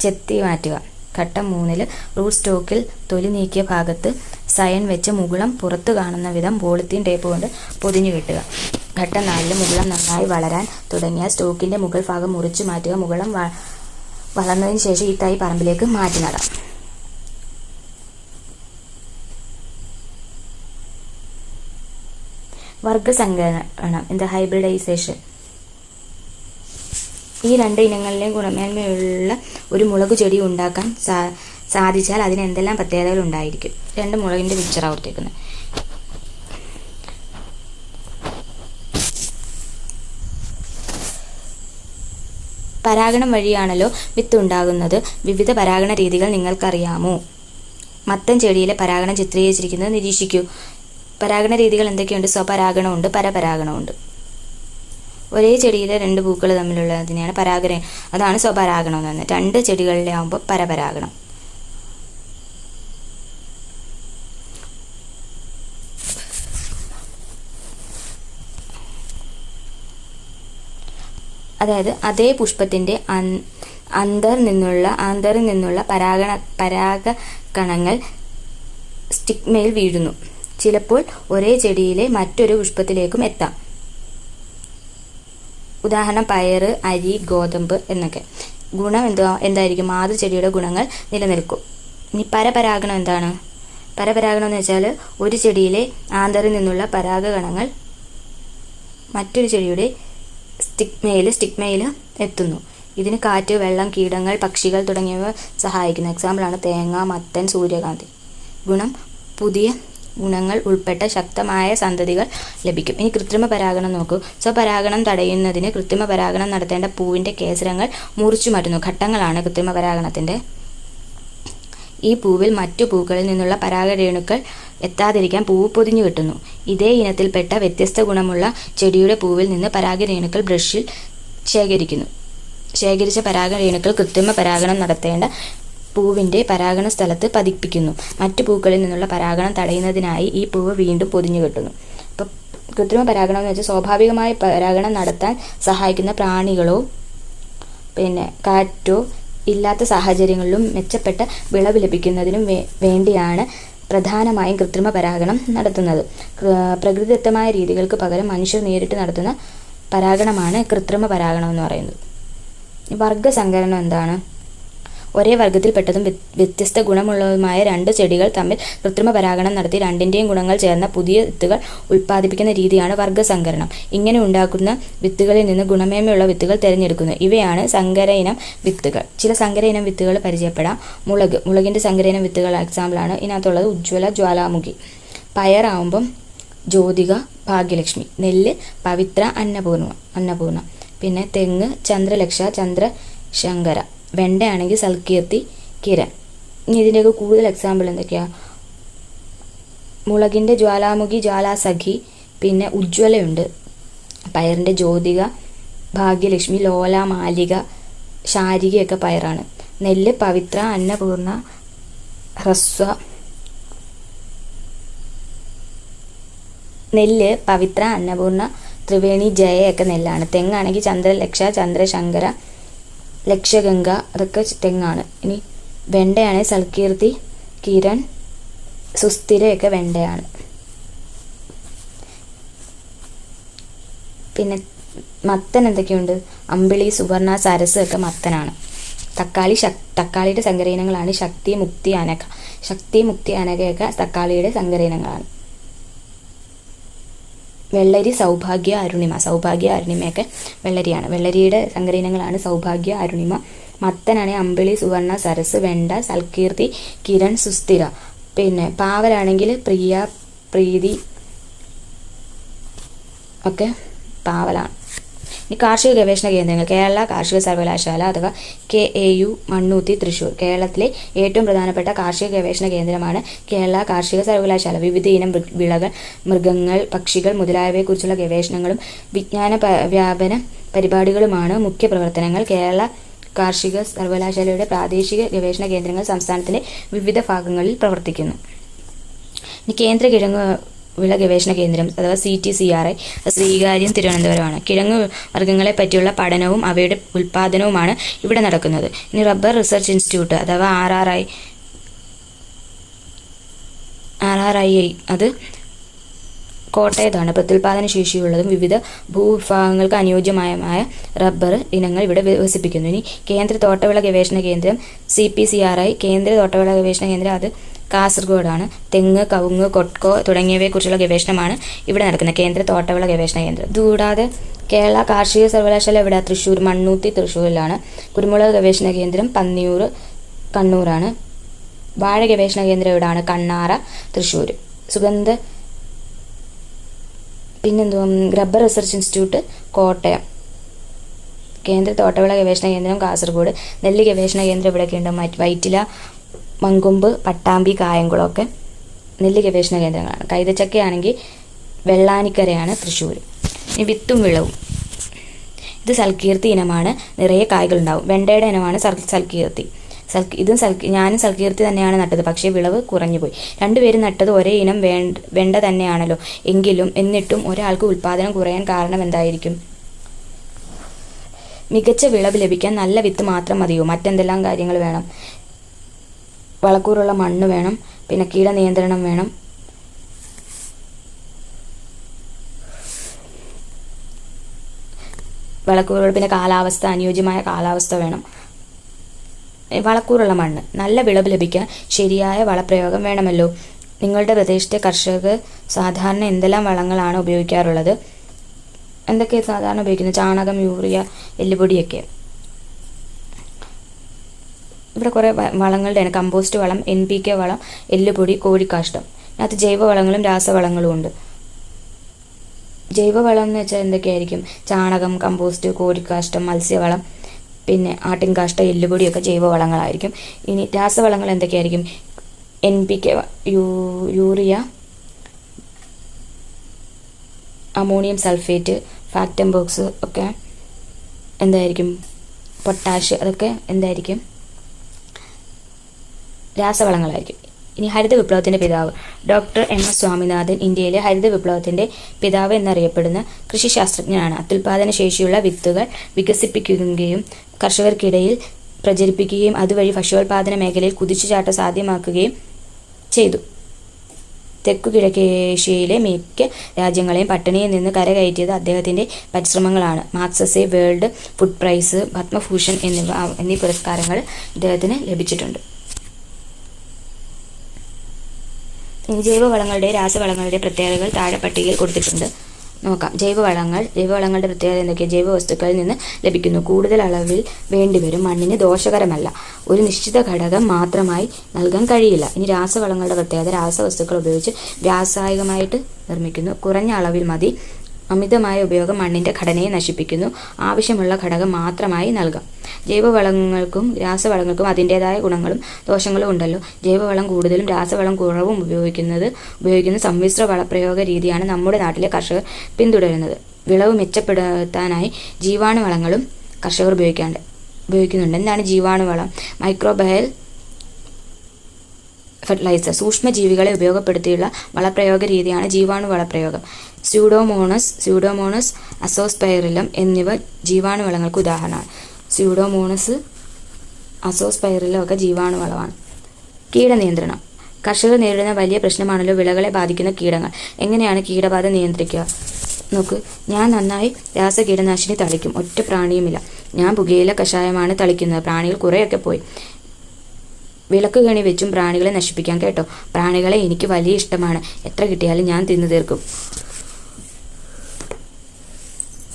S1: ചെത്തി മാറ്റുക. ഘട്ടം 3 റൂട്ട് സ്റ്റോക്കിൽ തൊലി നീക്കിയ ഭാഗത്ത് സയൻ വെച്ച് മുകുളം പുറത്തു കാണുന്ന വിധം പോളിത്തീൻ ടേപ്പ് കൊണ്ട് പൊതിഞ്ഞു കെട്ടുക. ഘട്ടം 4 മുകുളം നന്നായി വളരാൻ തുടങ്ങിയ സ്റ്റോക്കിന്റെ മുകൾ ഭാഗം മുറിച്ചു മാറ്റുക. മുകുളം വളർന്നതിന് ശേഷം ഈ തൈ പറമ്പിലേക്ക് മാറ്റി നടാം. വർഗസങ്കരണം, ഹൈബ്രിഡൈസേഷൻ. ഈ 2 ഇനങ്ങളിലെയും ഗുണമേന്മയുള്ള ഒരു മുളകു ചെടി ഉണ്ടാക്കാൻ സാധിച്ചാൽ അതിന് എന്തെല്ലാം പ്രത്യേകതകൾ ഉണ്ടായിരിക്കും? 2 മുളകിൻ്റെ പിക്ചറാണ് കൊടുത്തേക്കുന്നത്. പരാഗണം വഴിയാണല്ലോ വിത്ത് ഉണ്ടാകുന്നത്. വിവിധ പരാഗണ രീതികൾ നിങ്ങൾക്കറിയാമോ? മത്തൻ ചെടിയിലെ പരാഗണം ചിത്രീകരിച്ചിരിക്കുന്നത് നിരീക്ഷിക്കൂ. പരാഗണ രീതികൾ എന്തൊക്കെയുണ്ട്? സ്വപരാഗണമുണ്ട്, പരപരാഗണമുണ്ട്. ഒരേ ചെടിയിലെ 2 പൂക്കൾ തമ്മിലുള്ളതിനെയാണ് പരാഗണം, അതാണ് സ്വപരാഗണം എന്ന് പറയുന്നത്. 2 ചെടികളിലെ ആകുമ്പോൾ പരപരാഗണം. അതായത് അതേ പുഷ്പത്തിൻ്റെ ആന്തറിൽ നിന്നുള്ള പരാഗകണങ്ങൾ സ്റ്റിഗ്മയിൽ വീഴുന്നു. ചിലപ്പോൾ ഒരേ ചെടിയിലെ മറ്റൊരു പുഷ്പത്തിലേക്കും എത്താം. ഉദാഹരണം പയറ്, അരി, ഗോതമ്പ് എന്നൊക്കെ. ഗുണം എന്തായിരിക്കും? മാതൃചെടിയുടെ ഗുണങ്ങൾ നിലനിൽക്കും. ഇനി പരപരാഗണം എന്താണ്? പരപരാഗണം എന്ന് വെച്ചാൽ ഒരു ചെടിയിലെ ആന്തറിൽ നിന്നുള്ള പരാഗകണങ്ങൾ മറ്റൊരു ചെടിയുടെ സ്റ്റിഗ്മയിൽ എത്തുന്നു. ഇതിന് കാറ്റ്, വെള്ളം, കീടങ്ങൾ, പക്ഷികൾ തുടങ്ങിയവ സഹായിക്കുന്നു. എക്സാമ്പിളാണ് തേങ്ങ, മത്തൻ, സൂര്യകാന്തി. ഗുണം: പുതിയ ഗുണങ്ങൾ ഉൾപ്പെട്ട ശക്തമായ സന്തതികൾ ലഭിക്കും. ഇനി കൃത്രിമ പരാഗണം നോക്കൂ. സ്വപരാഗണം തടയുന്നതിന് കൃത്രിമ പരാഗണം നടത്തേണ്ട പൂവിൻ്റെ കേസരങ്ങൾ മുറിച്ചു മാറ്റുന്നു. ഘട്ടങ്ങളാണ് കൃത്രിമ പരാഗണത്തിൻ്റെ. ഈ പൂവിൽ മറ്റു പൂക്കളിൽ നിന്നുള്ള പരാഗരേണുക്കൾ എത്താതിരിക്കാൻ പൂവ് പൊതിഞ്ഞു കെട്ടുന്നു. ഇതേ ഇനത്തിൽപ്പെട്ട വ്യത്യസ്ത ഗുണമുള്ള ചെടിയുടെ പൂവിൽ നിന്ന് പരാഗരേണുക്കൾ ബ്രഷിൽ ശേഖരിക്കുന്നു. ശേഖരിച്ച പരാഗരേണുക്കൾ കൃത്രിമ പരാഗണം നടത്തേണ്ട പൂവിൻ്റെ പരാഗണ സ്ഥലത്ത് പതിപ്പിക്കുന്നു. മറ്റു പൂക്കളിൽ നിന്നുള്ള പരാഗണം തടയുന്നതിനായി ഈ പൂവ് വീണ്ടും പൊതിഞ്ഞു കെട്ടുന്നു. അപ്പോൾ കൃത്രിമ പരാഗണം എന്ന് വെച്ചാൽ സ്വാഭാവികമായി പരാഗണം നടത്താൻ സഹായിക്കുന്ന പ്രാണികളോ കാറ്റോ ഇല്ലാത്ത സാഹചര്യങ്ങളിലും മെച്ചപ്പെട്ട വിളവ് ലഭിക്കുന്നതിനും വേണ്ടിയാണ് പ്രധാനമായും കൃത്രിമ പരാഗണം നടത്തുന്നത്. പ്രകൃതിദത്തമായ രീതികൾക്ക് പകരം മനുഷ്യർ നേരിട്ട് നടത്തുന്ന പരാഗണമാണ് കൃത്രിമ പരാഗണം എന്ന് പറയുന്നത്. വർഗ്ഗസങ്കരണം എന്താണ്? ഒരേ വർഗ്ഗത്തിൽപ്പെട്ടതും വ്യത്യസ്ത ഗുണമുള്ളതുമായ 2 ചെടികൾ തമ്മിൽ കൃത്രിമ പരാഗണം നടത്തി 2ൻ്റെയും ഗുണങ്ങൾ ചേർന്ന പുതിയ വിത്തുകൾ ഉൽപ്പാദിപ്പിക്കുന്ന രീതിയാണ് വർഗ്ഗസങ്കരണം. ഇങ്ങനെ ഉണ്ടാക്കുന്ന വിത്തുകളിൽ നിന്ന് ഗുണമേന്മയുള്ള വിത്തുകൾ തിരഞ്ഞെടുക്കുന്നു. ഇവയാണ് സങ്കര ഇനം വിത്തുകൾ. ചില സങ്കര ഇനം വിത്തുകൾ പരിചയപ്പെടാം. മുളകിൻ്റെ സങ്കര ഇനം വിത്തുകൾ എക്സാമ്പിളാണ് ഇതിനകത്തുള്ളത് ഉജ്ജ്വല, ജ്വാലാമുഖി. പയറാവുമ്പം ജ്യോതിക, ഭാഗ്യലക്ഷ്മി. നെല്ല് പവിത്ര, അന്നപൂർണ. പിന്നെ തെങ്ങ് ചന്ദ്രലക്ഷ, ചന്ദ്രശങ്കര. വെണ്ടയാണെങ്കിൽ സൽകീർത്തി, കിരൺ. ഇനി ഇതിൻ്റെയൊക്കെ കൂടുതൽ എക്സാമ്പിൾ എന്തൊക്കെയാണ്? മുളകിൻ്റെ ജ്വാലാമുഖി, ജ്വാലാസഖി. പിന്നെ ഉജ്ജ്വലയുണ്ട്. പയറിൻ്റെ ജ്യോതിക, ഭാഗ്യലക്ഷ്മി, ലോല, മാലിക, ശാരികയൊക്കെ പയറാണ്. നെല്ല് പവിത്ര, അന്നപൂർണ, ഹ്രസ്വ. നെല്ല് പവിത്ര, അന്നപൂർണ, ത്രിവേണി, ജയയൊക്കെ നെല്ലാണ്. തെങ്ങാണെങ്കിൽ ചന്ദ്രലക്ഷ, ചന്ദ്രശങ്കര, ലക്ഷഗംഗ, അതൊക്കെ തെങ്ങാണ്. ഇനി വെണ്ടയാണെങ്കിൽ സൽകീർത്തി, കിരൺ, സുസ്ഥിരയൊക്കെ വെണ്ടയാണ്. പിന്നെ മത്തൻ എന്തൊക്കെയുണ്ട്? അമ്പിളി, സുവർണ, സരസ് ഒക്കെ മത്തനാണ്. തക്കാളിയുടെ സങ്കരയിനങ്ങളാണ് ശക്തി, മുക്തി, അനഘ. ശക്തി, മുക്തി, അനഘയൊക്കെ തക്കാളിയുടെ സങ്കരയിനങ്ങളാണ്. വെള്ളരി, സൗഭാഗ്യ, അരുണിമ. സൗഭാഗ്യ, അരുണിമയൊക്കെ വെള്ളരിയാണ്. വെള്ളരിയുടെ സങ്കരയിനങ്ങളാണ് സൗഭാഗ്യ, അരുണിമ. മത്തനാണെങ്കിൽ അമ്പിളി, സുവർണ, സരസ്. വെണ്ട സൽകീർത്തി, കിരൺ, സുസ്ഥിര. പിന്നെ പാവലാണെങ്കിൽ പ്രിയ, പ്രീതി ഒക്കെ പാവലാണ്. ഇനി കാർഷിക ഗവേഷണ കേന്ദ്രങ്ങൾ. കേരള കാർഷിക സർവകലാശാല അഥവാ KAU മണ്ണൂത്തി, തൃശ്ശൂർ. കേരളത്തിലെ ഏറ്റവും പ്രധാനപ്പെട്ട കാർഷിക ഗവേഷണ കേന്ദ്രമാണ് കേരള കാർഷിക സർവകലാശാല. വിവിധ ഇനം വിളകൾ, മൃഗങ്ങൾ, പക്ഷികൾ മുതലായവയെക്കുറിച്ചുള്ള ഗവേഷണങ്ങളും വിജ്ഞാന വ്യാപന പരിപാടികളുമാണ് മുഖ്യ പ്രവർത്തനങ്ങൾ. കേരള കാർഷിക സർവകലാശാലയുടെ പ്രാദേശിക ഗവേഷണ കേന്ദ്രങ്ങൾ സംസ്ഥാനത്തിൻ്റെ വിവിധ ഭാഗങ്ങളിൽ പ്രവർത്തിക്കുന്നു. ഇനി കേന്ദ്ര കിഴങ്ങ് വിള ഗവേഷണ കേന്ദ്രം അഥവാ CTCRI ശ്രീകാര്യം, തിരുവനന്തപുരമാണ്. കിഴങ്ങ് വർഗ്ഗങ്ങളെ പറ്റിയുള്ള പഠനവും അവയുടെ ഉൽപ്പാദനവുമാണ് ഇവിടെ നടക്കുന്നത്. ഇനി റബ്ബർ റിസർച്ച് ഇൻസ്റ്റിറ്റ്യൂട്ട് അഥവാ RRI അത് കോട്ടയത്താണ്. പ്രത്യുൽപാദന ശേഷിയുള്ളതും വിവിധ ഭൂവിഭാഗങ്ങൾക്ക് അനുയോജ്യമായ റബ്ബർ ഇനങ്ങൾ ഇവിടെ വികസിപ്പിക്കുന്നു. ഇനി കേന്ദ്ര തോട്ടവിള ഗവേഷണ കേന്ദ്രം CPCRI. കേന്ദ്ര തോട്ടവിള ഗവേഷണ കേന്ദ്രം അത് കാസർഗോഡാണ്. തെങ്ങ്, കവുങ്ങ്, കൊക്കോ തുടങ്ങിയവയെക്കുറിച്ചുള്ള ഗവേഷണമാണ് ഇവിടെ നടക്കുന്നത്. കേന്ദ്ര തോട്ടവിള ഗവേഷണ കേന്ദ്രം. ഇതുകൂടാതെ കേരള കാർഷിക സർവകലാശാല ഇവിടെ തൃശ്ശൂർ, മണ്ണൂത്തി, തൃശ്ശൂരിലാണ്. കുരുമുളക് ഗവേഷണ കേന്ദ്രം പന്നിയൂർ, കണ്ണൂരാണ്. വാഴ ഗവേഷണ കേന്ദ്രം എവിടെയാണ്? കണ്ണാറ, തൃശ്ശൂർ. സുഗന്ധ പിന്നെന്തുവാ? Rubber research institute, Kottayam. കേന്ദ്ര തോട്ടവിള ഗവേഷണ കേന്ദ്രം കാസർഗോഡ്. നെല്ല് ഗവേഷണ കേന്ദ്രം ഇവിടെയൊക്കെയുണ്ട്. വൈറ്റില, മങ്കൊമ്പ്, പട്ടാമ്പി, കായംകുളമൊക്കെ നെല്ല് ഗവേഷണ കേന്ദ്രങ്ങളാണ്. കൈതച്ചക്കയാണെങ്കിൽ വെള്ളാനിക്കരയാണ്, തൃശ്ശൂർ. ഇനി വിത്തും വിളവും. ഇത് സൽകീർത്തി ഇനമാണ്, നിറയെ കായ്കളുണ്ടാവും. വെണ്ടയുടെ ഇനമാണ് സൽകീർത്തി. ഞാനും സൽകീർത്തി തന്നെയാണ് നട്ടത്, പക്ഷേ വിളവ് കുറഞ്ഞുപോയി. രണ്ടുപേരും നട്ടത് ഒരേ ഇനം വെണ്ട തന്നെയാണല്ലോ. എന്നിട്ടും ഒരാൾക്ക് ഉൽപ്പാദനം കുറയാൻ കാരണം എന്തായിരിക്കും? മികച്ച വിളവ് ലഭിക്കാൻ നല്ല വിത്ത് മാത്രം മതിയോ? മറ്റെന്തെല്ലാം കാര്യങ്ങൾ വേണം? വളക്കൂറുള്ള മണ്ണ് വേണം, പിന്നെ കീടനിയന്ത്രണം വേണം, പിന്നെ കാലാവസ്ഥ, അനുയോജ്യമായ കാലാവസ്ഥ വേണം. വളക്കൂറുള്ള മണ്ണ്. നല്ല വിളവ് ലഭിക്കാൻ ശരിയായ വളപ്രയോഗം വേണമല്ലോ. നിങ്ങളുടെ പ്രദേശത്തെ കർഷകർ സാധാരണ എന്തെല്ലാം വളങ്ങളാണ് ഉപയോഗിക്കാറുള്ളത്? എന്തൊക്കെയാണ് സാധാരണ ഉപയോഗിക്കുന്നത്? ചാണകം, യൂറിയ, എല്ലുപൊടിയൊക്കെ. ഇവിടെ കുറേ വളങ്ങളുടെയാണ്. കമ്പോസ്റ്റ് വളം, NPK വളം, എല്ലുപൊടി, കോഴിക്കാഷ്ടം. അതിനകത്ത് ജൈവവളങ്ങളും രാസവളങ്ങളും ഉണ്ട്. ജൈവവളം എന്ന് വെച്ചാൽ എന്തൊക്കെയായിരിക്കും? ചാണകം, കമ്പോസ്റ്റ്, കോഴിക്കാഷ്ടം, മത്സ്യവളം, പിന്നെ ആട്ടിൻകാഷ്ടം, എല്ലുപൊടിയൊക്കെ ജൈവവളങ്ങളായിരിക്കും. ഇനി രാസവളങ്ങൾ എന്തൊക്കെയായിരിക്കും? NPK, യൂറിയ, അമോണിയം സൾഫേറ്റ്, ഫാക്ടം ബോക്സ് ഒക്കെ എന്തായിരിക്കും? പൊട്ടാഷ്, അതൊക്കെ എന്തായിരിക്കും? രാസവളങ്ങളായിരിക്കും. ഇനി ഹരിത വിപ്ലവത്തിൻ്റെ പിതാവ്. ഡോക്ടർ MS സ്വാമിനാഥൻ ഇന്ത്യയിലെ ഹരിത വിപ്ലവത്തിൻ്റെ പിതാവ് എന്നറിയപ്പെടുന്ന കൃഷിശാസ്ത്രജ്ഞനാണ്. അത്യുൽപാദന ശേഷിയുള്ള വിത്തുകൾ വികസിപ്പിക്കുകയും കർഷകർക്കിടയിൽ പ്രചരിപ്പിക്കുകയും അതുവഴി ഭക്ഷ്യോൽപാദന മേഖലയിൽ കുതിച്ചുചാട്ടം സാധ്യമാക്കുകയും ചെയ്തു. തെക്കുകിഴക്കേഷ്യയിലെ മിക്ക രാജ്യങ്ങളെയും പട്ടിണിയിൽ നിന്ന് കരകയറ്റിയത് അദ്ദേഹത്തിൻ്റെ പരിശ്രമങ്ങളാണ്. Magsaysay world food prize, Padma Bhushan എന്നീ പുരസ്കാരങ്ങൾ ഇദ്ദേഹത്തിന് ലഭിച്ചിട്ടുണ്ട്. ജൈവവളങ്ങളുടെ രാസവളങ്ങളുടെ പ്രത്യേകതകൾ താഴെ പട്ടികയിൽ കൊടുത്തിട്ടുണ്ട്. നോക്കാം. ജൈവവളങ്ങളുടെ പ്രത്യേകത എന്തൊക്കെയാണ്? ജൈവവസ്തുക്കളിൽ നിന്ന് ലഭിക്കുന്നു. കൂടുതൽ അളവിൽ വേണ്ടിവരും. മണ്ണിന് ദോഷകരമല്ല. ഒരു നിശ്ചിത ഘടകം മാത്രമായി നൽകാൻ കഴിയില്ല. ഇനി രാസവളങ്ങളുടെ പ്രത്യേകത. രാസവസ്തുക്കൾ ഉപയോഗിച്ച് വ്യാവസായികമായിട്ട് നിർമ്മിക്കുന്നു. കുറഞ്ഞ അളവിൽ മതി. അമിതമായ ഉപയോഗം മണ്ണിൻ്റെ ഘടനയെ നശിപ്പിക്കുന്നു. ആവശ്യമുള്ള ഘടകം മാത്രമായി നൽകാം. ജൈവവളങ്ങൾക്കും രാസവളങ്ങൾക്കും അതിൻ്റേതായ ഗുണങ്ങളും ദോഷങ്ങളും ഉണ്ടല്ലോ. ജൈവവളം കൂടുതലും രാസവളം കുറവും ഉപയോഗിക്കുന്ന സമ്മിശ്ര വളപ്രയോഗ രീതിയാണ് നമ്മുടെ നാട്ടിലെ കർഷകർ പിന്തുടരുന്നത്. വിളവ് മെച്ചപ്പെടുത്താനായി ജീവാണുവളങ്ങളും കർഷകർ ഉപയോഗിക്കുന്നുണ്ട്. എന്താണ് ജീവാണുവളം? Microbial fertiliser. സൂക്ഷ്മജീവികളെ ഉപയോഗപ്പെടുത്തിയുള്ള വളപ്രയോഗ രീതിയാണ് ജീവാണു വളപ്രയോഗം. സ്യൂഡോമോണസ്, അസോസ്പൈറിലം എന്നിവ ജീവാണുവളങ്ങൾക്ക് ഉദാഹരണമാണ്. സ്യൂഡോമോണസ്, അസോസ്പൈറിലം ഒക്കെ ജീവാണുവളമാണ്. കീടനിയന്ത്രണം. കർഷകർ നേരിടുന്ന വലിയ പ്രശ്നമാണല്ലോ വിളകളെ ബാധിക്കുന്ന കീടങ്ങൾ. എങ്ങനെയാണ് കീടബാധ നിയന്ത്രിക്കുക? നോക്ക്. ഞാൻ നന്നായി രാസകീടനാശിനി തളിക്കും. ഒറ്റ പ്രാണിയുമില്ല. ഞാൻ പുകയില കഷായമാണ് തളിക്കുന്നത്. പ്രാണികൾ കുറേയൊക്കെ പോയി. വിളക്ക് കണി വെച്ചും പ്രാണികളെ നശിപ്പിക്കാം കേട്ടോ. പ്രാണികളെ എനിക്ക് വലിയ ഇഷ്ടമാണ്. എത്ര കിട്ടിയാലും ഞാൻ തിന്നു തീർക്കും.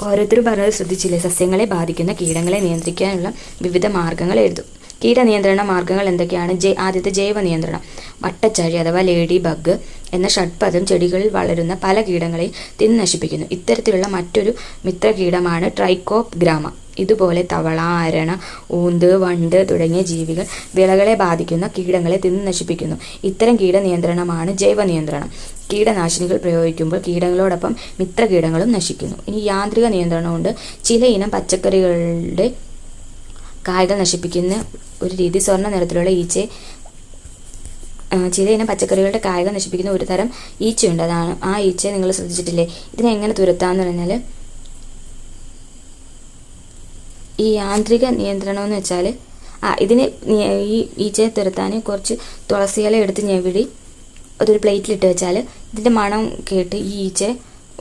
S1: ഓരോരുത്തരും പറഞ്ഞത് ശ്രദ്ധിച്ചില്ലേ? സസ്യങ്ങളെ ബാധിക്കുന്ന കീടങ്ങളെ നിയന്ത്രിക്കാനുള്ള വിവിധ മാർഗങ്ങൾ എഴുതും. കീടനിയന്ത്രണ മാർഗങ്ങൾ എന്തൊക്കെയാണ്? ആദ്യത്തെ ജൈവ നിയന്ത്രണം. വട്ടച്ചാഴി അഥവാ ലേഡി ബഗ് എന്ന ഷഡ്പദം ചെടികളിൽ വളരുന്ന പല കീടങ്ങളെയും തിന്ന് നശിപ്പിക്കുന്നു. ഇത്തരത്തിലുള്ള മറ്റൊരു മിത്രകീടമാണ് ട്രൈക്കോഗ്രാമ. ഇതുപോലെ തവള, അരണ, ഊന്ത്, വണ്ട് തുടങ്ങിയ ജീവികൾ വിളകളെ ബാധിക്കുന്ന കീടങ്ങളെ തിന്ന് നശിപ്പിക്കുന്നു. ഇത്തരം കീടനിയന്ത്രണമാണ് ജൈവ നിയന്ത്രണം. കീടനാശിനികൾ പ്രയോഗിക്കുമ്പോൾ കീടങ്ങളോടൊപ്പം മിത്രകീടങ്ങളും നശിക്കുന്നു. ഇനി യാന്ത്രിക നിയന്ത്രണമുണ്ട്. ചില ഇനം പച്ചക്കറികളുടെ കായ്കൾ നശിപ്പിക്കുന്ന ഒരു രീതി. സ്വർണ്ണ നിറത്തിലുള്ള ചില ഇനം പച്ചക്കറികളുടെ കായ്കൾ നശിപ്പിക്കുന്ന ഒരു തരം ഈച്ചയുണ്ട്. ആ ഈച്ചയെ നിങ്ങൾ ശ്രദ്ധിച്ചിട്ടില്ലേ? ഇതിനെ എങ്ങനെ തുരത്താമെന്ന് പറഞ്ഞാൽ, ഈ യാന്ത്രിക നിയന്ത്രണം എന്ന് വെച്ചാൽ ഈ ഈച്ചയെ തുരത്താൻ കുറച്ച് തുളസിയില എടുത്ത് ഞെവിടി അതൊരു പ്ലേറ്റിലിട്ട് വെച്ചാൽ ഇതിൻ്റെ മണം കേട്ട് ഈ ഈച്ച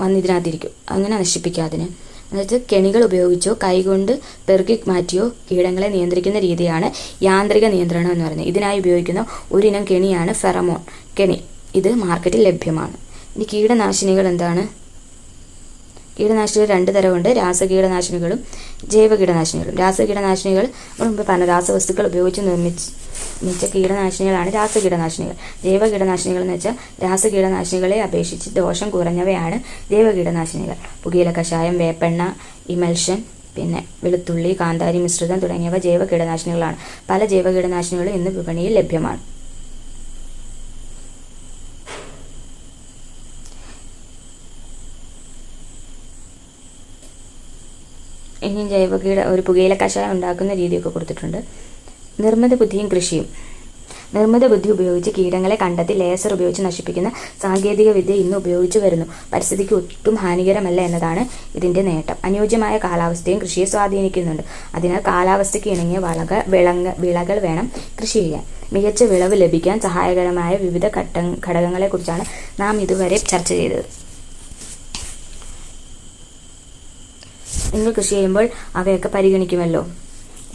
S1: വന്ന് ഇതിനകത്തിരിക്കും. അങ്ങനെ നശിപ്പിക്കുക അതിനെ. എന്നുവെച്ചാൽ കെണികൾ ഉപയോഗിച്ചോ കൈകൊണ്ട് പെറുക്കി മാറ്റിയോ കീടങ്ങളെ നിയന്ത്രിക്കുന്ന രീതിയാണ് യാന്ത്രിക നിയന്ത്രണം എന്ന് പറയുന്നത്. ഇതിനായി ഉപയോഗിക്കുന്ന ഒരിനം കെണിയാണ് ഫെറമോൺ കെണി. ഇത് മാർക്കറ്റിൽ ലഭ്യമാണ്. ഇനി കീടനാശിനികൾ എന്താണ്? കീടനാശിനികൾ 2 തരമുണ്ട്: രാസകീടനാശിനികളും ജൈവ കീടനാശിനികളും. രാസകീടനാശിനികൾ നമ്മൾ മുമ്പ് പറഞ്ഞ രാസവസ്തുക്കൾ ഉപയോഗിച്ച് നിർമ്മിച്ച കീടനാശിനികളാണ് രാസകീടനാശിനികൾ. ജൈവ കീടനാശിനികൾ എന്ന് വെച്ചാൽ രാസകീടനാശിനികളെ അപേക്ഷിച്ച് ദോഷം കുറഞ്ഞവയാണ് ജൈവ കീടനാശിനികൾ. പുകയില കഷായം, വേപ്പെണ്ണ, ഇമൽഷൻ, പിന്നെ വെളുത്തുള്ളി, കാന്താരി മിശ്രിതം തുടങ്ങിയവ ജൈവ കീടനാശിനികളാണ്. പല ജൈവ കീടനാശിനികളും ഇന്ന് വിപണിയിൽ ലഭ്യമാണ്. ഇനി ഒരു പുകയില കഷായം ഉണ്ടാക്കുന്ന രീതിയൊക്കെ കൊടുത്തിട്ടുണ്ട്. നിർമ്മിത ബുദ്ധിയും കൃഷിയും. നിർമ്മിത ബുദ്ധി ഉപയോഗിച്ച് കീടങ്ങളെ കണ്ടെത്തി ലേസർ ഉപയോഗിച്ച് നശിപ്പിക്കുന്ന സാങ്കേതിക വിദ്യ ഇന്ന് ഉപയോഗിച്ചു വരുന്നു. പരിസ്ഥിതിക്ക് ഒട്ടും ഹാനികരമല്ല എന്നതാണ് ഇതിന്റെ നേട്ടം. അനുയോജ്യമായ കാലാവസ്ഥയും കൃഷിയെ സ്വാധീനിക്കുന്നുണ്ട്. അതിനാൽ കാലാവസ്ഥയ്ക്ക് ഇണങ്ങിയ വിളകൾ വേണം കൃഷി ചെയ്യാൻ. മികച്ച വിളവ് ലഭിക്കാൻ സഹായകരമായ വിവിധ ഘടകങ്ങളെക്കുറിച്ചാണ് നാം ഇതുവരെ ചർച്ച ചെയ്തത്. നിങ്ങൾ കൃഷി ചെയ്യുമ്പോൾ അവയൊക്കെ പരിഗണിക്കുമല്ലോ.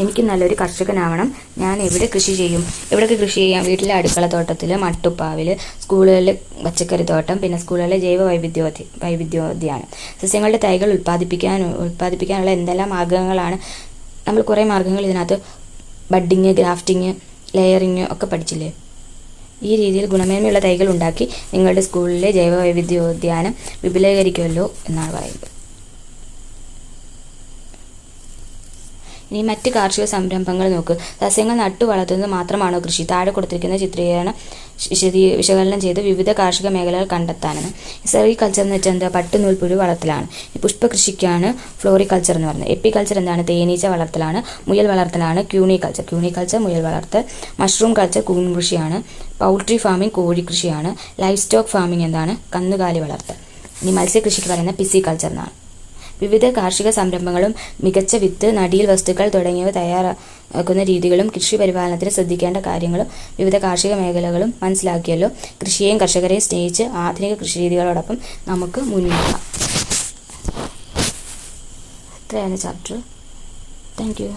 S1: എനിക്ക് നല്ലൊരു കർഷകനാവണം. ഞാൻ എവിടെ കൃഷി ചെയ്യും? എവിടെയൊക്കെ കൃഷി ചെയ്യാം? വീട്ടിലെ അടുക്കളത്തോട്ടത്തിൽ, മട്ടുപ്പാവിൽ, സ്കൂളുകളിലെ പച്ചക്കറിത്തോട്ടം, പിന്നെ സ്കൂളുകളിലെ ജൈവ വൈവിധ്യോദ്യാനം. സസ്യങ്ങളുടെ തൈകൾ ഉൽപ്പാദിപ്പിക്കാനുള്ള എന്തെല്ലാം മാർഗങ്ങളാണ്? നമ്മൾ കുറേ മാർഗങ്ങൾ ഇതിനകത്ത് ബഡ്ഡിങ്, ഗ്രാഫ്റ്റിങ്, ലെയറിങ് ഒക്കെ പഠിച്ചില്ലേ? ഈ രീതിയിൽ ഗുണമേന്മയുള്ള തൈകൾ ഉണ്ടാക്കി നിങ്ങളുടെ സ്കൂളിലെ ജൈവ വൈവിധ്യോദ്യാനം വിപുലീകരിക്കുമല്ലോ എന്നാണ് പറയുന്നത്. ഇനി മറ്റ് കാർഷിക സംരംഭങ്ങൾ നോക്ക്. സസ്യങ്ങൾ നട്ടു വളർത്തുന്നത് മാത്രമാണോ കൃഷി? താഴെ കൊടുത്തിരിക്കുന്ന ചിത്രീകരണം വിശകലനം ചെയ്ത് വിവിധ കാർഷിക മേഖലകൾ കണ്ടെത്താനാണ്. സെറികൾച്ചർ എന്ന് വെച്ചാൽ എന്താ? പട്ടുനൂൽപ്പുഴു വളർത്തലാണ്. പുഷ്പകൃഷിക്കാണ് ഫ്ലോറികൾച്ചർ എന്ന് പറയുന്നത്. എപ്പികൾച്ചർ എന്താണ്? തേനീച്ച വളർത്തലാണ്. മുയൽ വളർത്തലാണ് ക്യൂണികൾച്ചർ മുയൽ വളർത്തൽ. മഷ്റൂം കൾച്ചർ കൂൺകൃഷിയാണ്. പൗൾട്രി ഫാമിംഗ് കോഴിക്കൃഷിയാണ്. ലൈഫ് സ്റ്റോക്ക് ഫാമിംഗ് എന്താണ്? കന്നുകാലി വളർത്തൽ. ഇനി മത്സ്യകൃഷിക്ക് പറയുന്ന പിസികൾച്ചർ എന്നാണ്. വിവിധ കാർഷിക സംരംഭങ്ങളും മികച്ച വിത്ത്, നടീൽ വസ്തുക്കൾ തുടങ്ങിയവ തയ്യാറാക്കുന്ന രീതികളും കൃഷി പരിപാലനത്തിന് ശ്രദ്ധിക്കേണ്ട കാര്യങ്ങളും വിവിധ കാർഷിക മേഖലകളും മനസ്സിലാക്കിയല്ലോ. കൃഷിയെയും കർഷകരെയും സ്നേഹിച്ച് ആധുനിക കൃഷിരീതികളോടൊപ്പം നമുക്ക് മുന്നേറാം. ഇത്രയാണ് ചാപ്റ്റർ. Thank you.